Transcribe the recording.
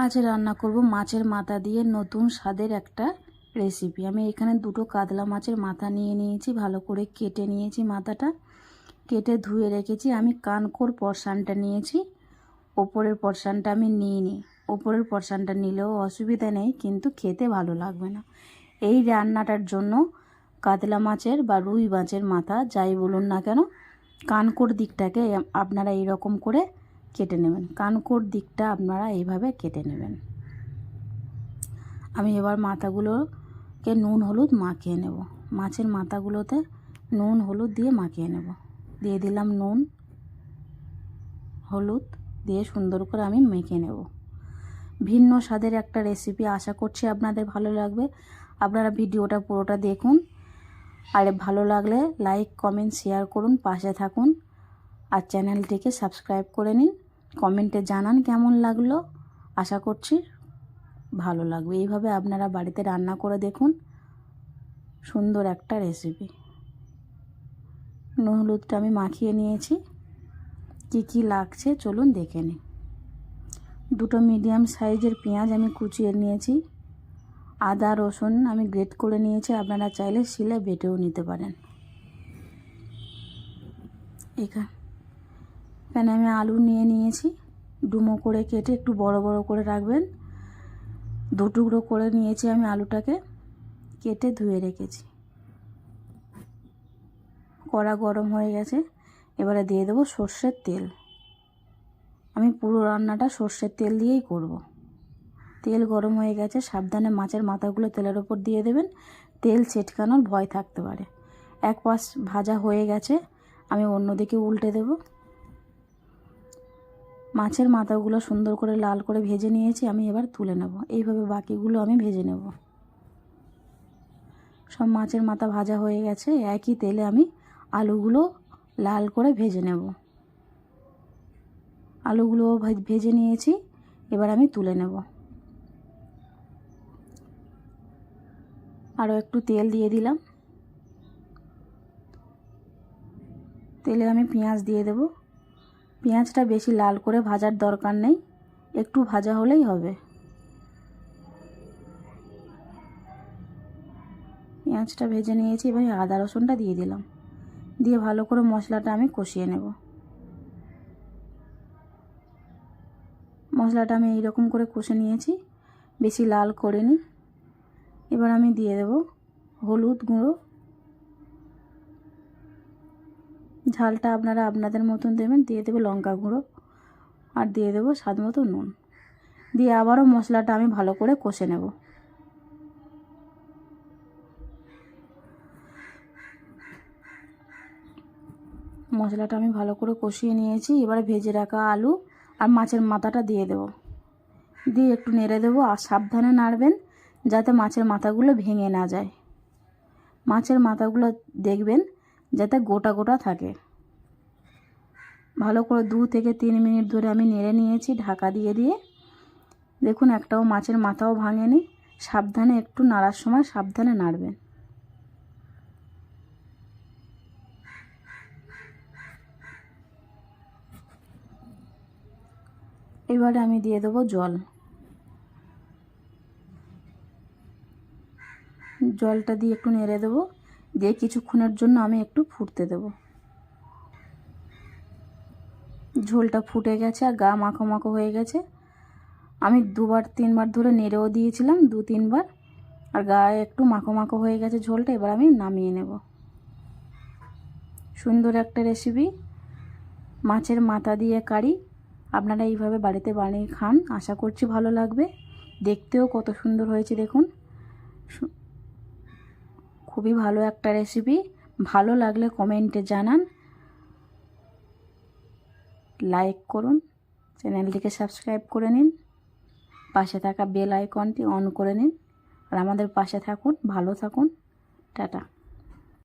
আজ রান্না করব মাছের মাথা দিয়ে নতুন স্বাদের একটা রেসিপি। আমি এখানে দুটো কাতলা মাছের মাথা নিয়ে নিয়েছি, ভালো করে কেটে নিয়েছি। মাথাটা কেটে ধুয়ে রেখেছি। আমি কানকোর পরশানটা নিয়েছি, ওপরের পরশানটা আমি নিইনি। ওপরের পরশানটা নিলেও অসুবিধা নেই, কিন্তু খেতে ভালো লাগবে না। এই রান্নাটার জন্য কাতলা মাছের বা রুই মাছের মাথা যাই বলুন না কেন, কানকোর দিকটাকে আপনারা এইরকম করে কেটে নেবেন। কানকোর দিকটা আপনারা এইভাবে কেটে নেবেন। আমি এবার মাথাগুলোকে নুন হলুদ মাখিয়ে নেব। মাছের মাথাগুলোতে নুন হলুদ দিয়ে মাখিয়ে নেব। দিয়ে দিলাম নুন হলুদ দিয়ে সুন্দর করে আমি মেখে নেব। ভিন্ন স্বাদের একটা রেসিপি, আশা করছি আপনাদের ভালো লাগবে। আপনারা ভিডিওটা পুরোটা দেখুন, আর ভালো লাগলে লাইক কমেন্ট শেয়ার করুন, পাশে থাকুন, আর চ্যানেলটিকে সাবস্ক্রাইব করে নিন। কমেন্টে জানান কেমন লাগলো। আশা করছি ভালো লাগবে। এইভাবে আপনারা বাড়িতে রান্না করে দেখুন, সুন্দর একটা রেসিপি। নুন হলুদটা আমি মাখিয়ে নিয়েছি। কি লাগছে চলুন দেখে নিই। দুটো মিডিয়াম সাইজের পেঁয়াজ আমি কুচিয়ে নিয়েছি। আদা রসুন আমি গ্রেট করে নিয়েছি, আপনারা চাইলে শিলে বেটেও নিতে পারেন। এখানে আমি আলু নিয়ে নিয়েছি, ডুমো করে কেটে একটু বড় বড় করে রাখবেন। দু টুকরো করে নিয়েছি আমি আলুটাকে, কেটে ধুয়ে রেখেছি। কড়া গরম হয়ে গেছে, এবারে দিয়ে দেবো সর্ষের তেল। আমি পুরো রান্নাটা সর্ষের তেল দিয়েই করব। তেল গরম হয়ে গেছে, সাবধানে মাছের মাথাগুলো তেলের ওপর দিয়ে দেবেন। তেল ছিটকানোর ভয় থাকতে পারে। এক পাশ ভাজা হয়ে গেছে, আমি অন্যদিকে উল্টে দেব। মাছের মাথাগুলো সুন্দর করে লাল করে ভেজে নিয়েছি, আমি এবার তুলে নেব। এইভাবে বাকিগুলো আমি ভেজে নেব। সব মাছের মাথা ভাজা হয়ে গেছে, একই তেলে আমি আলুগুলো লাল করে ভেজে নেব। আলুগুলো ভেজে নিয়েছি, এবার আমি তুলে নেব। আরও একটু তেল দিয়ে দিলাম। তেলে আমি পেঁয়াজ দিয়ে দেব। পেঁয়াজটা বেশি লাল করে ভাজার দরকার নেই, একটু ভাজা হলেই হবে। পেঁয়াজটা ভেজে নিয়েছি, এবার আদা রসুনটা দিয়ে দিলাম। দিয়ে ভালো করে মশলাটা আমি কষিয়ে নেব। মশলাটা আমি এইরকম করে কষে নিয়েছি, বেশি লাল করিনি। এবার আমি দিয়ে দেব হলুদ গুঁড়ো। ঝালটা আপনারা আপনাদের মতন দেবেন। দিয়ে দেবো লঙ্কা গুঁড়ো, আর দিয়ে দেবো স্বাদ মতো নুন। দিয়ে আবারও মশলাটা আমি ভালো করে কষে নেব। মশলাটা আমি ভালো করে কষিয়ে নিয়েছি। এবারে ভেজে রাখা আলু আর মাছের মাথাটা দিয়ে দেব। দিয়ে একটু নেড়ে দেবো, আর সাবধানে নাড়বেন যাতে মাছের মাথাগুলো ভেঙে না যায়। মাছের মাথাগুলো দেখবেন যাতে গোটা গোটা থাকে। ভালো করে 2 থেকে 3 মিনিট ধরে আমি নেড়ে নিয়েছি ঢাকা দিয়ে দিয়ে। দেখুন একটাও মাছের মাথাও ভাঙেনি। সাবধানে একটু নাড়ার সময় সাবধানে নাড়বেন। এবারে আমি দিয়ে দেবো জল। জলটা দিয়ে একটু নেড়ে দেবো, দিয়ে কিছুক্ষণের জন্য আমি একটু ফুটতে দেব। ঝোলটা ফুটে গেছে আর গা মাখো মাখো হয়ে গেছে। আমি 2-3 বার ধরে নেড়েও দিয়েছিলাম, 2-3 বার, আর গায়ে একটু মাখো মাখো হয়ে গেছে ঝোলটা। এবার আমি নামিয়ে নেব। সুন্দর একটা রেসিপি, মাছের মাথা দিয়ে কারি। আপনারা এইভাবে বাড়িতে বানিয়ে খান, আশা করছি ভালো লাগবে। দেখতেও কত সুন্দর হয়েছে দেখুন, খুবই ভালো একটা রেসিপি। ভালো লাগলে কমেন্টে জানান, লাইক করুন, চ্যানেলটিকে সাবস্ক্রাইব করে নিন, পাশে থাকা বেল আইকনটি অন করে নিন, আর আমাদের পাশে থাকুন। ভালো থাকুন, টাটা।